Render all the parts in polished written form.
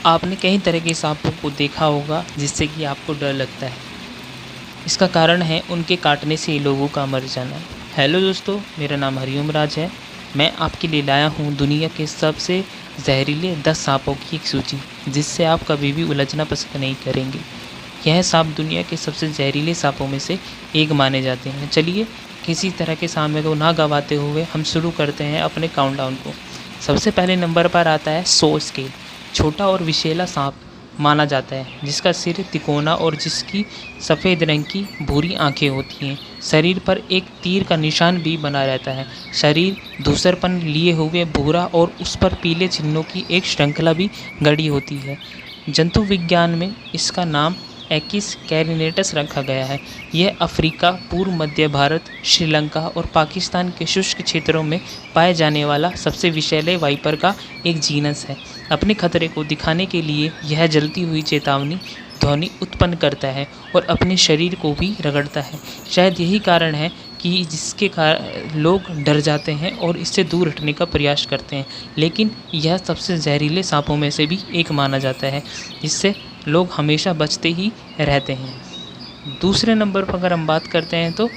आपने कई तरह के सांपों को देखा होगा जिससे कि आपको डर लगता है। इसका कारण है उनके काटने से लोगों का मर जाना। हेलो दोस्तों, मेरा नाम हरिओम राज है। मैं आपके लिए लाया हूँ दुनिया के सबसे जहरीले 10 सांपों की एक सूची, जिससे आप कभी भी उलझना पसंद नहीं करेंगे। यह सांप दुनिया के सबसे जहरीले सांपों में से एक माने जाते हैं। चलिए किसी तरह के समय को ना गंवाते हुए हम शुरू करते हैं अपने काउंटडाउन को। सबसे पहले नंबर पर आता है सो स्केल। छोटा और विषैला सांप माना जाता है, जिसका सिर तिकोना और जिसकी सफ़ेद रंग की भूरी आंखें होती हैं। शरीर पर एक तीर का निशान भी बना रहता है। शरीर धूसरपन लिए हुए भूरा और उस पर पीले चिन्हों की एक श्रृंखला भी गड़ी होती है। जंतु विज्ञान में इसका नाम एकिस कैरिनेटस रखा गया है। यह अफ्रीका, पूर्व मध्य भारत, श्रीलंका और पाकिस्तान के शुष्क क्षेत्रों में पाए जाने वाला सबसे विषैले वाइपर का एक जीनस है। अपने खतरे को दिखाने के लिए यह जलती हुई चेतावनी ध्वनि उत्पन्न करता है और अपने शरीर को भी रगड़ता है। शायद यही कारण है कि जिसके कारण लोग डर जाते हैं और इससे दूर हटने का प्रयास करते हैं। लेकिन यह सबसे जहरीले सांपों में से भी एक माना जाता है, जिससे लोग हमेशा बचते ही रहते हैं। दूसरे नंबर पर अगर हम बात करते हैं तो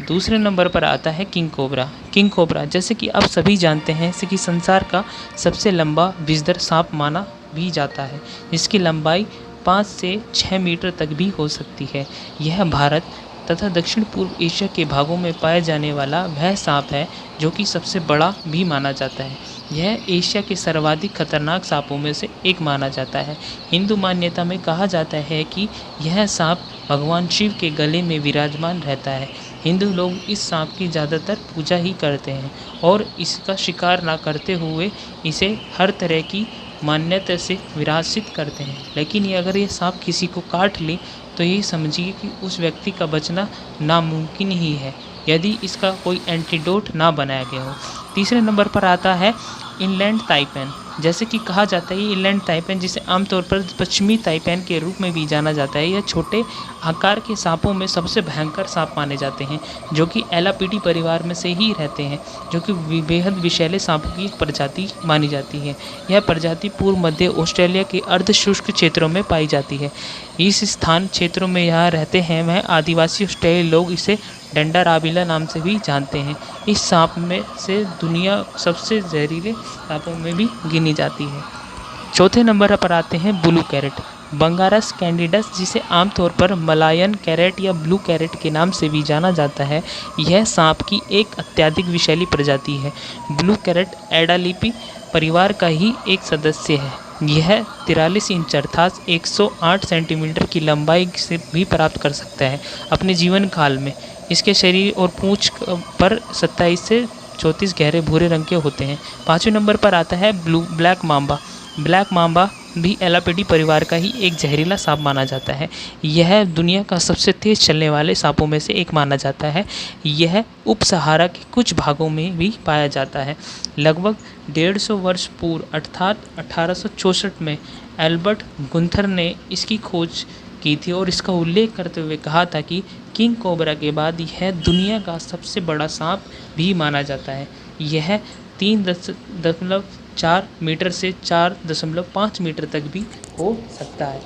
दूसरे नंबर पर आता है किंग कोबरा। किंग कोबरा, जैसे कि आप सभी जानते हैं, कि संसार का सबसे लंबा विषधर सांप माना भी जाता है, जिसकी लंबाई 5 से 6 मीटर तक भी हो सकती है। यह भारत तथा दक्षिण पूर्व एशिया के भागों में पाया जाने वाला वह सांप है जो कि सबसे बड़ा भी माना जाता है। यह एशिया के सर्वाधिक खतरनाक सांपों में से एक माना जाता है। हिंदू मान्यता में कहा जाता है कि यह सांप भगवान शिव के गले में विराजमान रहता है। हिंदू लोग इस सांप की ज़्यादातर पूजा ही करते हैं और इसका शिकार ना करते हुए इसे हर तरह की मान्यता से विरासित करते हैं। लेकिन अगर ये सांप किसी को काट ले तो ये समझिए कि उस व्यक्ति का बचना नामुमकिन ही है, यदि इसका कोई एंटीडोट ना बनाया गया हो। तीसरे नंबर पर आता है इनलैंड ताइपैन। जैसे कि कहा जाता है, ये इनलैंड ताइपैन, जिसे आमतौर पर पश्चिमी ताइपैन के रूप में भी जाना जाता है, यह छोटे आकार के सांपों में सबसे भयंकर सांप माने जाते हैं, जो कि एलापीडी परिवार में से ही रहते हैं, जो कि बेहद विषैले सांपों की एक प्रजाति मानी जाती है। यह प्रजाति पूर्व मध्य ऑस्ट्रेलिया के अर्ध शुष्क क्षेत्रों में पाई जाती है। इस स्थान क्षेत्रों में यहाँ रहते हैं वह आदिवासी ऑस्ट्रेलियाई लोग इसे डंडा राबिला नाम से भी जानते हैं। इस सांप में से दुनिया सबसे जहरीले सांपों में भी गिनी जाती है। चौथे नंबर पर आते हैं ब्लू कैरेट, बंगारस कैंडिडस, जिसे आमतौर पर मलायन कैरेट या ब्लू कैरेट के नाम से भी जाना जाता है। यह सांप की एक अत्यधिक विषैली प्रजाति है। ब्लू कैरेट एडालिपी परिवार का ही एक सदस्य है। यह 43 इंच अर्थात 108 सेंटीमीटर की लंबाई से भी प्राप्त कर सकता है अपने जीवन काल में। इसके शरीर और पूंछ पर 27 से 34 गहरे भूरे रंग के होते हैं। पाँचवें नंबर पर आता है ब्लैक मांबा। ब्लैक मांबा भी एलापीडी परिवार का ही एक जहरीला सांप माना जाता है। यह दुनिया का सबसे तेज चलने वाले सांपों में से एक माना जाता है। यह उप सहारा के कुछ भागों में भी पाया जाता है। लगभग 150 वर्ष पूर्व अर्थात 1864 में एल्बर्ट गुंथर ने इसकी खोज की थी और इसका उल्लेख करते हुए कहा था कि किंग कोबरा के बाद यह दुनिया का सबसे बड़ा सांप भी माना जाता है। यह 3.4 मीटर से 4.5 मीटर तक भी हो सकता है।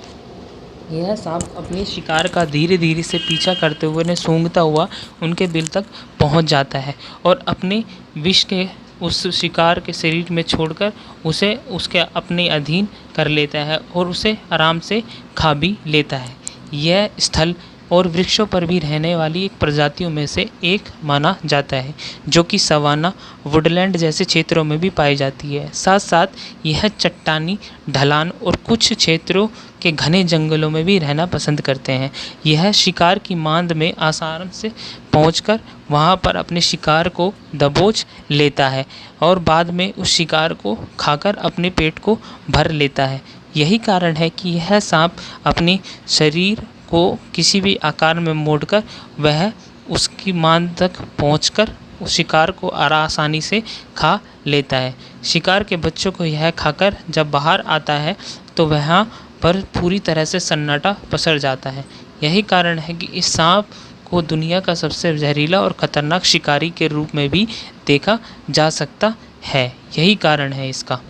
यह सांप अपने शिकार का धीरे धीरे से पीछा करते हुए उन्हें सूंघता हुआ उनके बिल तक पहुंच जाता है और अपने विष के उस शिकार के शरीर में छोड़कर उसे उसके अपने अधीन कर लेता है और उसे आराम से खा भी लेता है। यह स्थल और वृक्षों पर भी रहने वाली एक प्रजातियों में से एक माना जाता है, जो कि सवाना, वुडलैंड जैसे क्षेत्रों में भी पाई जाती है। साथ साथ यह चट्टानी ढलान और कुछ क्षेत्रों के घने जंगलों में भी रहना पसंद करते हैं। यह शिकार की मांद में आसानी से पहुंचकर वहां पर अपने शिकार को दबोच लेता है और बाद में उस शिकार को खाकर अपने पेट को भर लेता है। यही कारण है कि यह सांप अपने शरीर को किसी भी आकार में मोड़कर वह उसकी मांद तक पहुंचकर उस शिकार को आसानी से खा लेता है। शिकार के बच्चों को यह खाकर जब बाहर आता है तो वहाँ पर पूरी तरह से सन्नाटा पसर जाता है। यही कारण है कि इस सांप को दुनिया का सबसे जहरीला और ख़तरनाक शिकारी के रूप में भी देखा जा सकता है। यही कारण है इसका।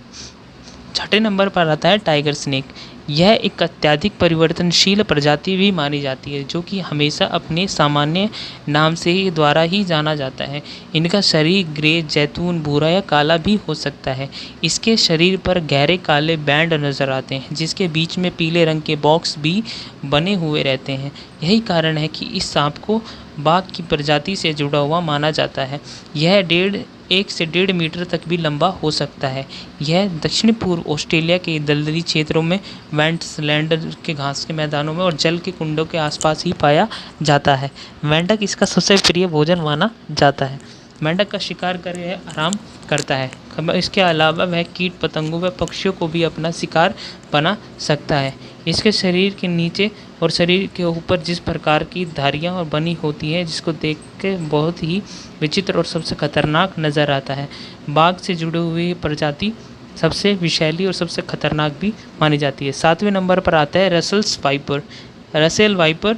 छठे नंबर पर आता है टाइगर स्नेक। यह एक अत्यधिक परिवर्तनशील प्रजाति भी मानी जाती है, जो कि हमेशा अपने सामान्य नाम से ही द्वारा ही जाना जाता है। इनका शरीर ग्रे, जैतून, भूरा या काला भी हो सकता है। इसके शरीर पर गहरे काले बैंड नज़र आते हैं, जिसके बीच में पीले रंग के बॉक्स भी बने हुए रहते हैं। यही कारण है कि इस सांप को बाघ की प्रजाति से जुड़ा हुआ माना जाता है। यह 1 से 1.5 मीटर तक भी लंबा हो सकता है। यह दक्षिण पूर्व ऑस्ट्रेलिया के दलदली क्षेत्रों में, वेंट्सलैंड के घास के मैदानों में और जल के कुंडों के आसपास ही पाया जाता है। मेंढक इसका सबसे प्रिय भोजन माना जाता है। मेंढक का शिकार कर यह आराम करता है। इसके अलावा वह कीट पतंगों व पक्षियों को भी अपना शिकार बना सकता है। इसके शरीर के नीचे और शरीर के ऊपर जिस प्रकार की धारियाँ और बनी होती है, जिसको देख के बहुत ही विचित्र और सबसे खतरनाक नज़र आता है। बाघ से जुड़ी हुई प्रजाति सबसे विषैली और सबसे खतरनाक भी मानी जाती है। 7वें नंबर पर आता है रसेल्स वाइपर। रसेल वाइपर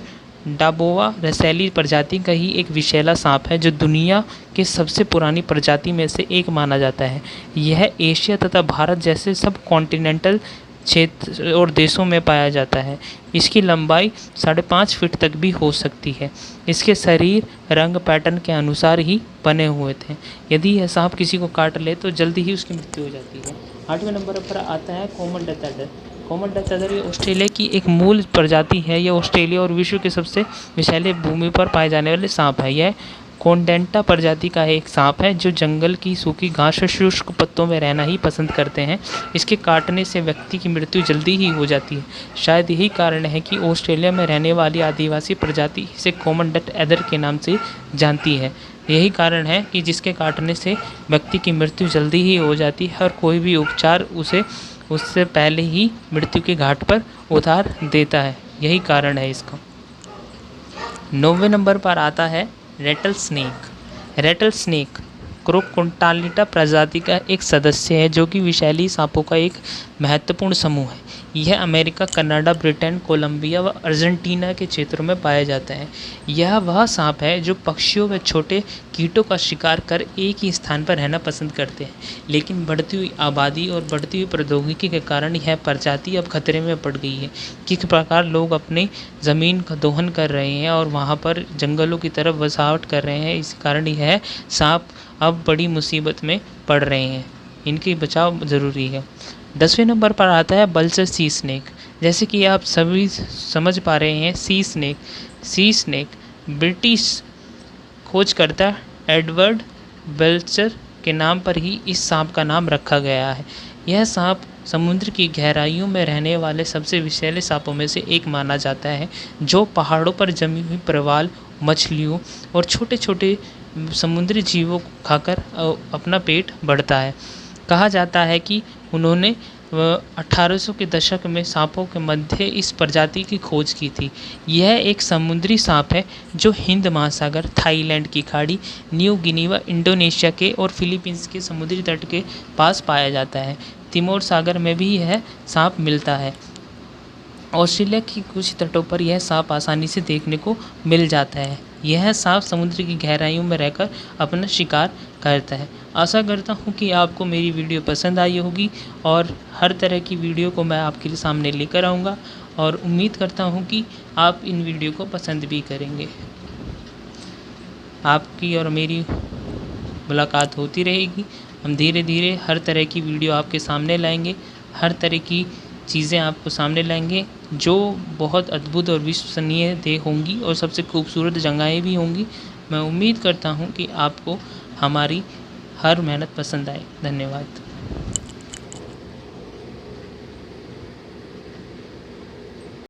डाबोवा रसेली प्रजाति का ही एक विषैला सांप है, जो दुनिया के सबसे पुरानी प्रजाति में से एक माना जाता है। यह एशिया तथा भारत जैसे सब कॉन्टिनेंटल क्षेत्र और देशों में पाया जाता है। इसकी लंबाई 5.5 फीट तक भी हो सकती है। इसके शरीर रंग पैटर्न के अनुसार ही बने हुए थे। यदि यह सांप किसी को काट ले तो जल्दी ही उसकी मृत्यु हो जाती है। 8वें नंबर पर आता है common death adder. Common death adder ये ऑस्ट्रेलिया की एक मूल प्रजाति है। यह ऑस्ट्रेलिया और विश्व के सबसे विषैले भूमि पर पाए जाने वाले सांप है। यह कोंडेंटा प्रजाति का एक सांप है, जो जंगल की सूखी घास और शुष्क पत्तों में रहना ही पसंद करते हैं। इसके काटने से व्यक्ति की मृत्यु जल्दी ही हो जाती है। शायद यही कारण है कि ऑस्ट्रेलिया में रहने वाली आदिवासी प्रजाति इसे कॉमन डेथ एडर के नाम से जानती है। यही कारण है कि जिसके काटने से व्यक्ति की मृत्यु जल्दी ही हो जाती है और कोई भी उपचार उसे उससे पहले ही मृत्यु के घाट पर उतार देता है। यही कारण है इसका। 9वें नंबर पर आता है रेटल स्नेक। रेटल स्नेक क्रोकोडाइलिटा प्रजाति का एक सदस्य है, जो कि विषैली सांपों का एक महत्वपूर्ण समूह है। यह अमेरिका, कनाडा, ब्रिटेन, कोलंबिया व अर्जेंटीना के क्षेत्रों में पाया जाता है। यह वह सांप है जो पक्षियों व छोटे कीटों का शिकार कर एक ही स्थान पर रहना पसंद करते हैं, लेकिन बढ़ती हुई आबादी और बढ़ती हुई प्रौद्योगिकी के कारण यह प्रजाति अब खतरे में पड़ गई है। किस प्रकार लोग अपनी ज़मीन का दोहन कर रहे हैं और वहाँ पर जंगलों की तरफ बसावट कर रहे हैं, इस कारण यह सांप अब बड़ी मुसीबत में पड़ रहे हैं। इनकी बचाव ज़रूरी है। 10वें नंबर पर आता है बल्चर सी स्नेक। जैसे कि आप सभी समझ पा रहे हैं, सी स्नेक ब्रिटिश खोजकर्ता एडवर्ड बल्चर के नाम पर ही इस सांप का नाम रखा गया है। यह सांप समुद्र की गहराइयों में रहने वाले सबसे विषैले सांपों में से एक माना जाता है, जो पहाड़ों पर जमी हुई प्रवाल, मछलियों और छोटे छोटे समुद्री जीवों को खाकर अपना पेट भरता है। कहा जाता है कि उन्होंने 1800 के दशक में सांपों के मध्य इस प्रजाति की खोज की थी। यह एक समुद्री सांप है जो हिंद महासागर, थाईलैंड की खाड़ी, न्यू गिनी व इंडोनेशिया के और फिलीपींस के समुद्री तट के पास पाया जाता है। तिमोर सागर में भी यह सांप मिलता है। ऑस्ट्रेलिया की कुछ तटों पर यह सांप आसानी से देखने को मिल जाता है। यह सांप समुद्र की गहराइयों में रहकर अपना शिकार करता है। आशा करता हूँ कि आपको मेरी वीडियो पसंद आई होगी और हर तरह की वीडियो को मैं आपके सामने लेकर आऊँगा और उम्मीद करता हूँ कि आप इन वीडियो को पसंद भी करेंगे। आपकी और मेरी मुलाकात होती रहेगी। हम धीरे धीरे हर तरह की वीडियो आपके सामने लाएंगे, हर तरह की चीज़ें आपको सामने लाएंगे जो बहुत अद्भुत और विश्वसनीय होंगी और सबसे खूबसूरत जगहें भी होंगी। मैं उम्मीद करता हूँ कि आपको हमारी हर मेहनत पसंद आए। धन्यवाद।